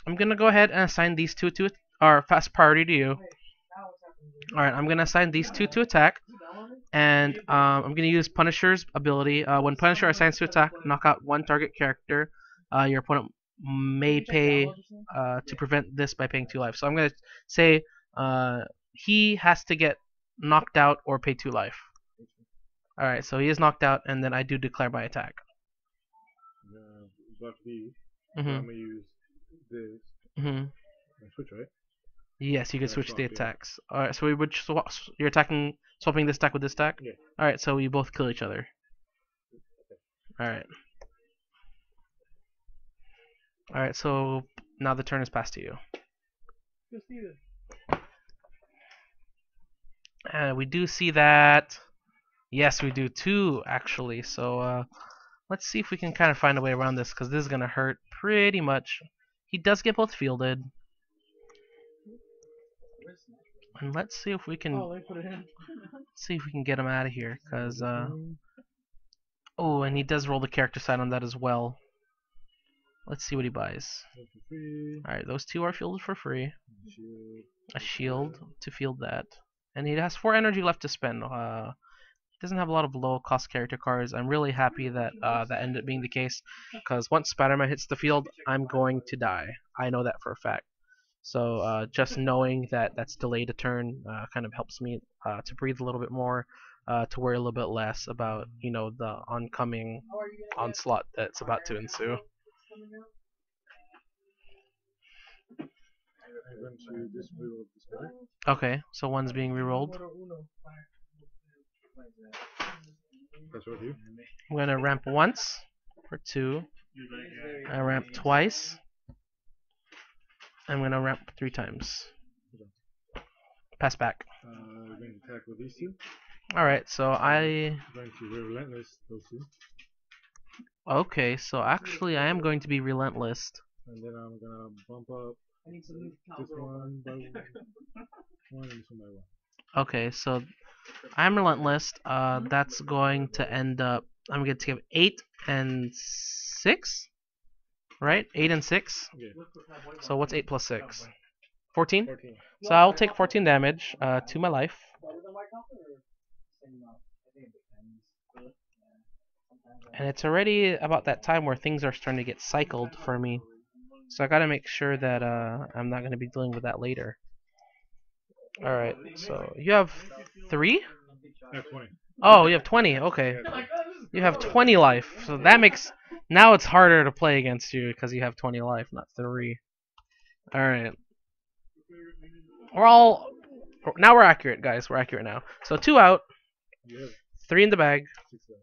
I'm gonna go ahead and assign these 2 to our fast priority to you. Alright, I'm gonna assign these 2 to attack, and I'm gonna use Punisher's ability. When Punisher assigns to attack, knock out 1 target character. Your opponent may pay to prevent this by paying 2 life. So I'm gonna say he has to get knocked out or pay 2 life. Alright, so he is knocked out, and then I do declare my attack. I'm gonna use this. Switch, right? Yes, you can switch the attacks. Alright, so we would you're attacking, swapping this stack with this stack? Yeah. Alright, so we both kill each other. Alright. Alright, so now the turn is passed to you. And we do see that. Yes, we do too, actually. So let's see if we can kind of find a way around this, because this is going to hurt pretty much. He does get both fielded. And let's see if we can get him out of here, because oh, and he does roll the character side on that as well. Let's see what he buys. Alright, those 2 are fielded for free. A shield to field that. And he has 4 energy left to spend. He doesn't have a lot of low cost character cards. I'm really happy that that ended up being the case, because once Spider-Man hits the field, I'm going to die. I know that for a fact. So just knowing that that's delayed a turn kind of helps me to breathe a little bit more, to worry a little bit less about, you know, the oncoming onslaught that's about to ensue. I'm going to just reroll this card. Okay, so one's being rerolled. That's what you. I'm gonna ramp once for 2. I ramp twice. I'm gonna ramp 3 times. Pass back. We're going to attack with these two. Alright, so I'm going to relentless those two. Okay, so actually I am going to be relentless. And then I'm gonna bump up this one by one and this one by one. Okay, so I'm relentless. That's going to end up. I'm going to give 8 and 6, right? 8 and 6. Yeah. So what's 8 plus 6? 14. 14. So I'll take 14 damage to my life. And it's already about that time where things are starting to get cycled for me. So I gotta make sure that I'm not gonna be dealing with that later. Alright, so you have 3? I have 20. Oh, you have 20, okay. You have 20 life, so that makes... Now it's harder to play against you because you have 20 life, not 3. Alright. We're all... Now we're accurate, guys. We're accurate now. So 2 out, You have 3 in the bag. 6 left.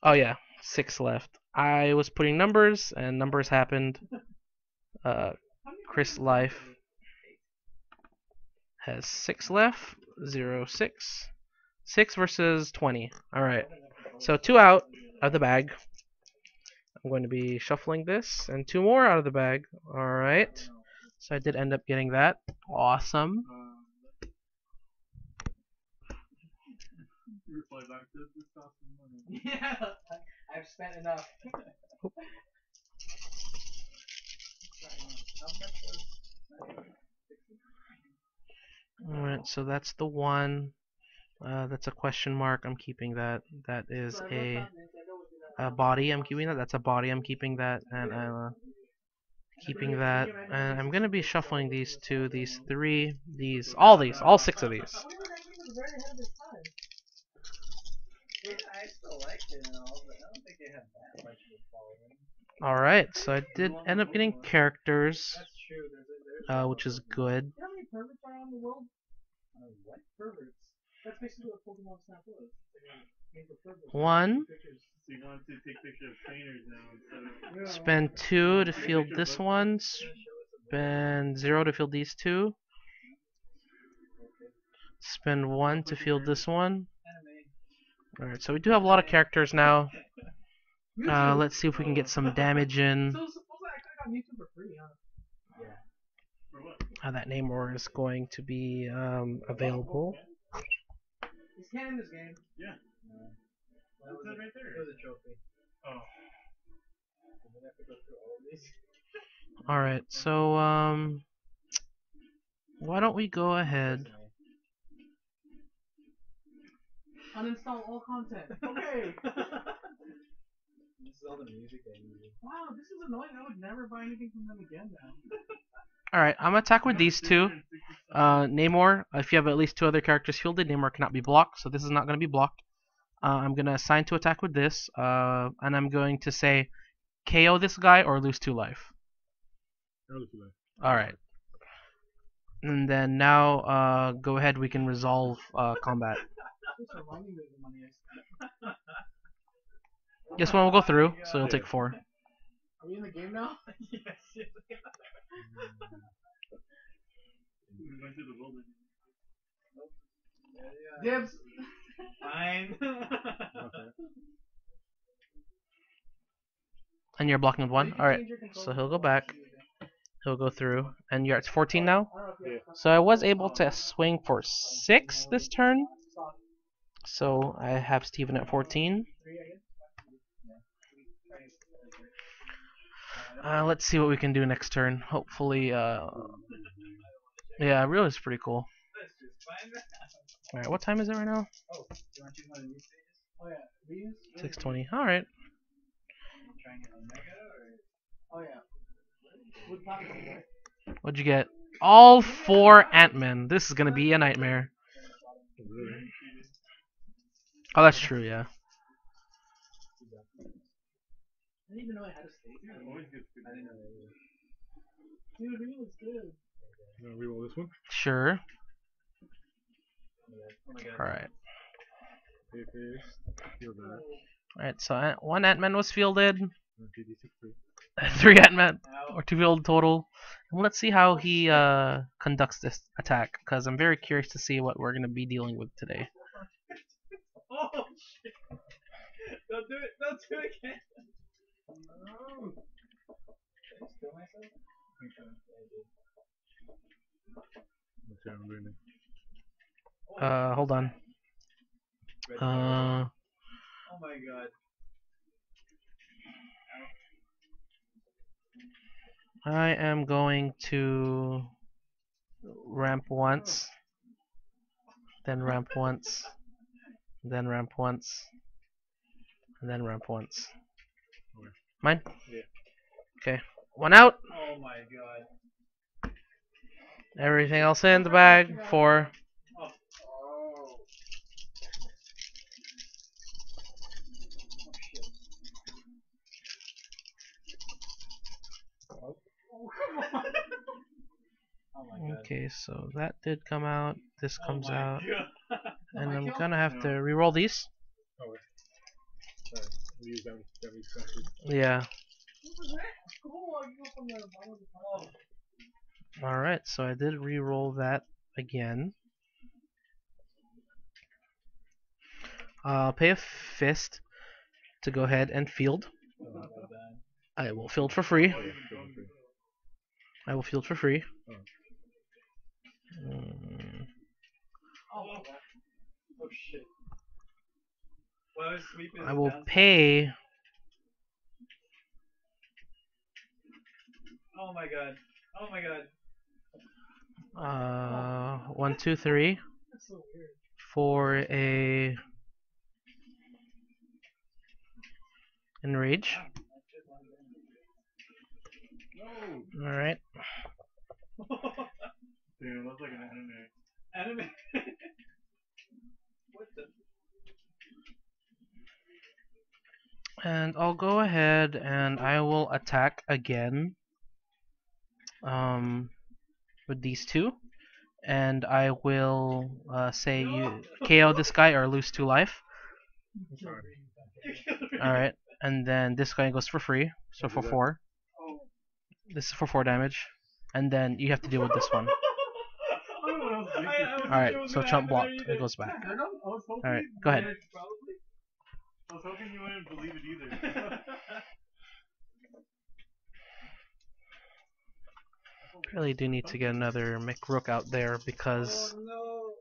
Oh yeah, 6 left. I was putting numbers, and numbers happened. Chris Life has 6 left. 0, 6. 6 versus 20. Alright. So 2 out of the bag. I'm going to be shuffling this, and 2 more out of the bag. Alright. So I did end up getting that. Awesome. Yeah, I've spent enough. Alright, so that's the 1. That's a question mark. I'm keeping that. That is a body. I'm keeping that. That's a body. I'm keeping that. And I'm keeping that. And I'm going to be shuffling these 2, these 3, these, all 6 of these. I still liked it and all, but I don't think it had that much of a following. Alright, so I did end up getting characters, That's true. which is good. You know how many perverts are on the world? What? Perverts. That's basically what Pokemon Snap was. Made for perverts. 1. Pictures. So you want to take pictures of trainers now instead of... Spend 2 to field this one. Spend 0 to field these 2. Spend 1 to field this one. Alright, so we do have a lot of characters now. Let's see if we can get some damage in. So supposedly I click on YouTube for free, huh? That Namor is going to be available. He's canon in this game. Yeah. That was right there. It was a trophy. Oh. I'm gonna have to go through all of these. Alright, so why don't we go ahead? Uninstall all content. Okay. This is all the music I use. Wow, this is annoying. I would never buy anything from them again now. Alright, I'm gonna attack with these 2. Namor, if you have at least 2 other characters fielded, Namor cannot be blocked, so this is not gonna be blocked. I'm gonna assign to attack with this, and I'm going to say KO this guy or lose 2 life. Alright. And then now, go ahead, we can resolve combat. This one will go through, so you'll take 4. Are we in the game now? Yes. We went through the wilderness. Dibs. Fine. And you're blocking with 1? Alright, so he'll go back. He'll go through. And you're at 14 now? Yeah. So I was able to swing for 6 this turn. So I have Steven at 14. Let's see what we can do next turn. Hopefully, yeah, really is pretty cool. Alright, what time is it right now? Oh, you want to choose one of these stages? Oh yeah. 6:20. Alright. Try and get Omega or? Oh yeah. With platinum, right? What'd you get? All 4 Ant-Men. This is gonna be a nightmare. Oh, that's true, yeah. didn't even know I had a state. It always gets good. I didn't know that either. Dude, he was good. You wanna reroll this one? Sure. Oh my god. Alright. Pay face. Feel that. Alright, so one Ant-Man was fielded. PD6 3. 3 Ant-Man. Ow. Or 2 fielded total. And let's see how he conducts this attack. Because I'm very curious to see what we're going to be dealing with today. Oh shit! Don't do it! Don't do it again! No! Did I steal myself? Let's see how I'm doing it. Hold on. Red Uh, Oh my god. I am going to ramp once. Then ramp once. Then ramp once. And then ramp once. Okay. Mine? Yeah. Okay. One out. Oh my god. Everything else in the bag. 4. Oh. Oh. Oh shit. Oh come on. Oh my god. Okay, so that did come out. This comes oh my out. God. And my I'm god. gonna have to re-roll these. Okay. Sorry. We use that exactly. Yeah. What was that? Cool, I go from the bottom of the top. Alright, so I did re-roll that again. I'll pay a fist to go ahead and field. Oh, so bad. I will field for free. Oh, yeah. Feel free. I will field for free. Oh. Oh. Oh shit. Well, I was sweeping I it will down. pay. Oh my god. Oh my god. 1, 2, 3 That's so weird. for a enrage. No! Alright. Dude, it looks like an anime. Anime. What the? And I'll go ahead and I will attack again. With these two. And I will say you KO this guy or lose 2 life. I'm sorry. Alright. And then this guy goes for free. So for 4. Oh. This is for 4 damage. And then you have to deal with this one. Alright, so chump block. It goes back. Alright, go ahead. I was hoping you wouldn't believe it either. Really do need to get another McRook out there because Oh no.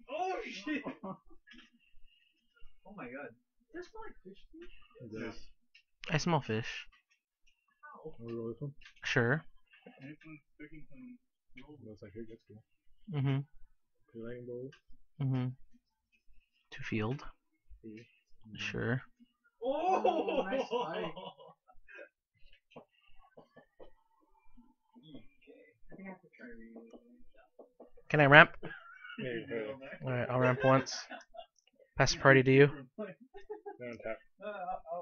Oh shit. Oh my god. There's like fish food. Yes. I smell fish. Can we roll this one? Sure. Nathan's picking some rolls. Looks like it gets cool. Mm-hmm. Two lightning bolts. Mm-hmm. To field. Sure. Oh, nice fight. I think I have to try reading. Can I ramp? Yeah, yeah. Alright, I'll ramp once. Pass the party to you. Down tap.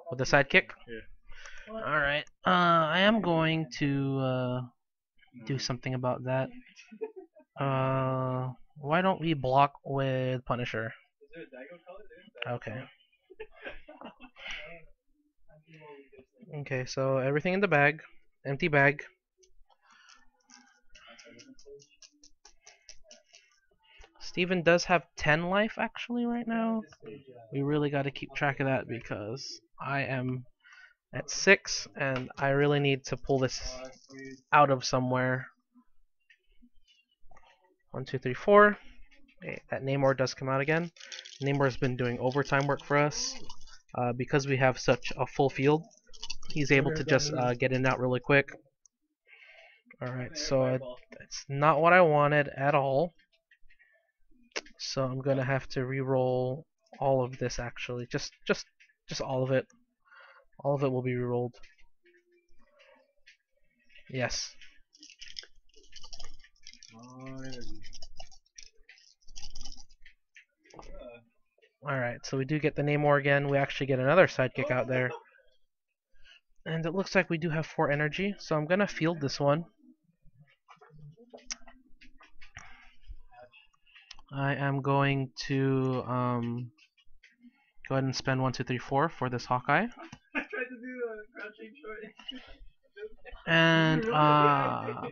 With the sidekick? Yeah. Alright. I am going to do something about that. Why don't we block with Punisher? Is there a Daigo color there? Okay. Okay, so everything in the bag. Empty bag. Steven does have 10 life actually right now. We really got to keep track of that because I am at 6 and I really need to pull this out of somewhere. 1, 2, 3, 4. Okay, that Namor does come out again. Namor's been doing overtime work for us. Because we have such a full field, he's able to just get in and out really quick. Alright, so it's not what I wanted at all. So I'm gonna have to re-roll all of this actually. Just all of it. All of it will be re-rolled. Yes. Alright, so we do get the Namor again. We actually get another sidekick out there. And it looks like we do have 4 energy, so I'm gonna field this one. I am going to go ahead and spend 1, 2, 3, 4 for this Hawkeye. I tried to do a crouching short. And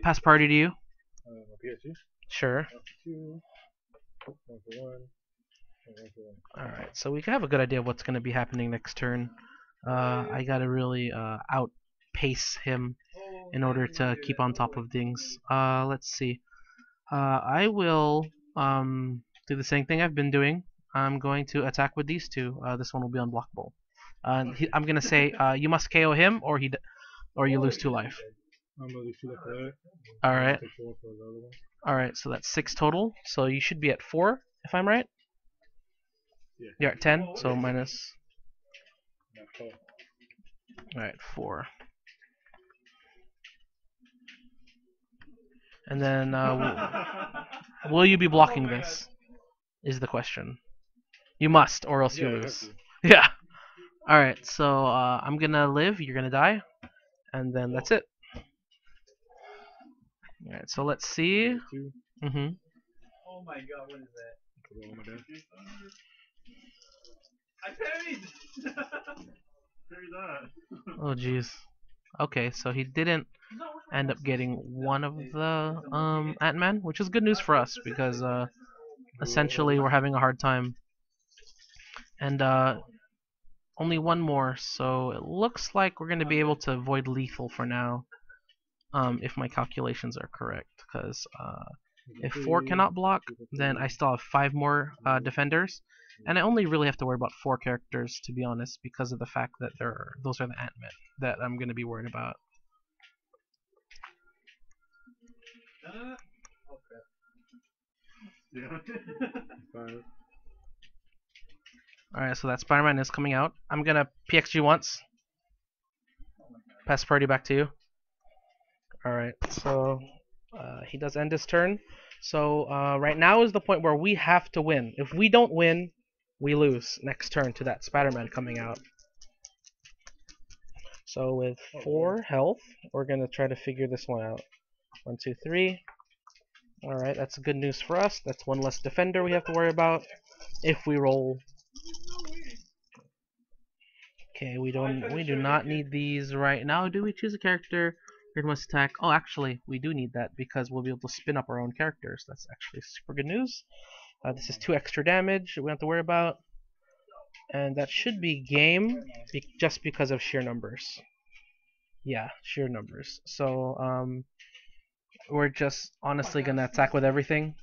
pass party to you. My PSG. Sure. 2, 1 for 1. Alright, so we have a good idea of what's going to be happening next turn. I gotta really outpace him in order to keep on top of things. Let's see. I will do the same thing I've been doing. I'm going to attack with these two. This one will be unblockable. I'm gonna say you must KO him, or you lose 2 life. I'm gonna lose 2 life for that. All right. Take 4 for the other one. All right. So that's 6 total. So you should be at 4, if I'm right. Yeah. You're at 10. So minus. Not 12. All right, 4. And then will you be blocking this? Is the question. You must, or else you Yeah, I have lose. to. Yeah. All right. So I'm gonna live. You're gonna die, and then that's it. All right. So let's see. 2. Mhm. Oh my god, what is that? Roll my die. I parried! Carry that. Oh jeez. Okay, so he didn't end up getting one of the Ant-Man, which is good news for us because essentially we're having a hard time. And only one more, so it looks like we're going to be able to avoid lethal for now, if my calculations are correct. Because if 4 cannot block, then I still have 5 more defenders, and I only really have to worry about 4 characters, to be honest, because of the fact that those are the Ant-Men that I'm going to be worried about. Yeah. 5. Alright, so that Spider-Man is coming out. I'm going to PXG once. Pass party back to you. Alright, so he does end his turn. So right now is the point where we have to win. If we don't win, we lose next turn to that Spider-Man coming out. So with 4 health, we're going to try to figure this one out. 1, 2, 3. Alright, that's good news for us. That's 1 less defender we have to worry about if we roll. Okay, we do not need these right now. Do we choose a character? It must attack. Oh, actually, we do need that because we'll be able to spin up our own characters. That's actually super good news. This is 2 extra damage we don't have to worry about. And that should be game just because of sheer numbers. Yeah, sheer numbers. So, we're just honestly going to attack with everything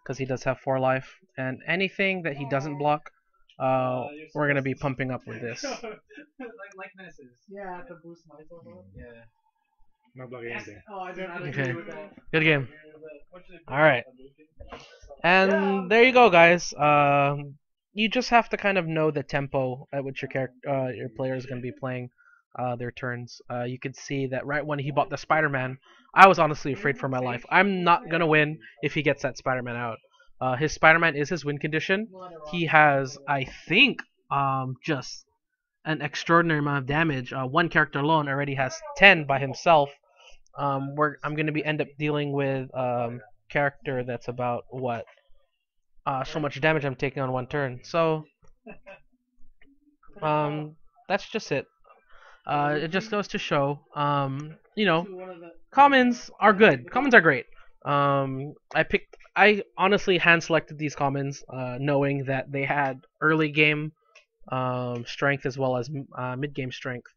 because he does have 4 life. And anything that he doesn't block, we're going to be pumping up with this. like Nessus. Yeah, to boost my total. Yeah. Not blocking anything. Oh, I don't Okay. agree with that. Good game. Alright. And there you go, guys. You just have to kind of know the tempo at which your player is going to be playing their turns. You could see that right when he bought the Spider-Man, I was honestly afraid for my life. I'm not going to win if he gets that Spider-Man out. His Spider-Man is his win condition. He has, I think, just an extraordinary amount of damage. 1 character alone already has 10 by himself. I'm going to end up dealing with character that's about what? So much damage I'm taking on 1 turn. So that's just it. It just goes to show, you know, commons are good. Commons are great. I honestly hand selected these commons, knowing that they had early game strength as well as mid game strength.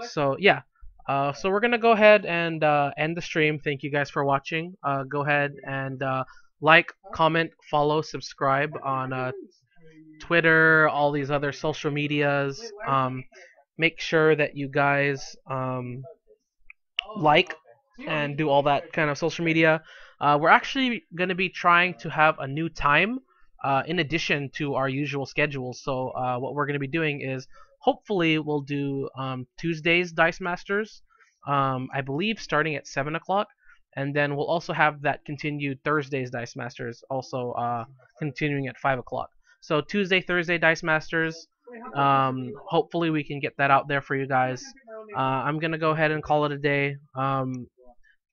So yeah. So we're gonna go ahead and end the stream. Thank you guys for watching. Go ahead and like, comment, follow, subscribe on Twitter, all these other social medias. Make sure that you guys like and do all that kind of social media. We're actually going to be trying to have a new time in addition to our usual schedule. So what we're going to be doing is hopefully we'll do Tuesdays Dice Masters, I believe starting at 7 o'clock. And then we'll also have that continued Thursdays Dice Masters also continuing at 5 o'clock. So Tuesday, Thursday Dice Masters. Hopefully we can get that out there for you guys. I'm gonna go ahead and call it a day.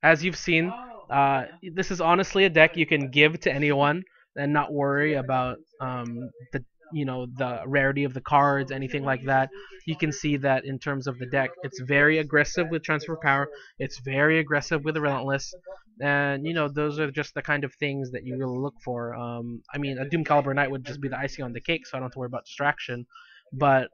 As you've seen, this is honestly a deck you can give to anyone and not worry about the the rarity of the cards, anything like that. You can see that in terms of the deck, it's very aggressive with transfer power. It's very aggressive with the relentless, and those are just the kind of things that you really look for. I mean, a Doom Caliber Knight would just be the icing on the cake, so I don't have to worry about distraction. But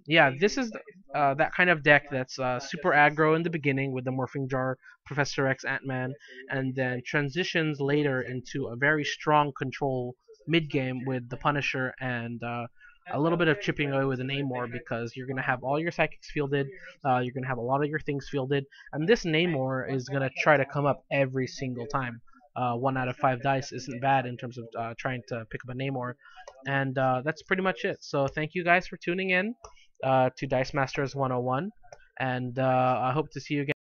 yeah, this is that kind of deck that's super aggro in the beginning with the Morphing Jar, Professor X, Ant-Man, and then transitions later into a very strong control mid game with the Punisher and a little bit of chipping away with an Namor because you're gonna have all your psychics fielded, you're gonna have a lot of your things fielded, and this Namor is gonna try to come up every single time. 1 out of 5 dice isn't bad in terms of trying to pick up a Namor, and that's pretty much it. So thank you guys for tuning in to Dice Masters 101, and I hope to see you again.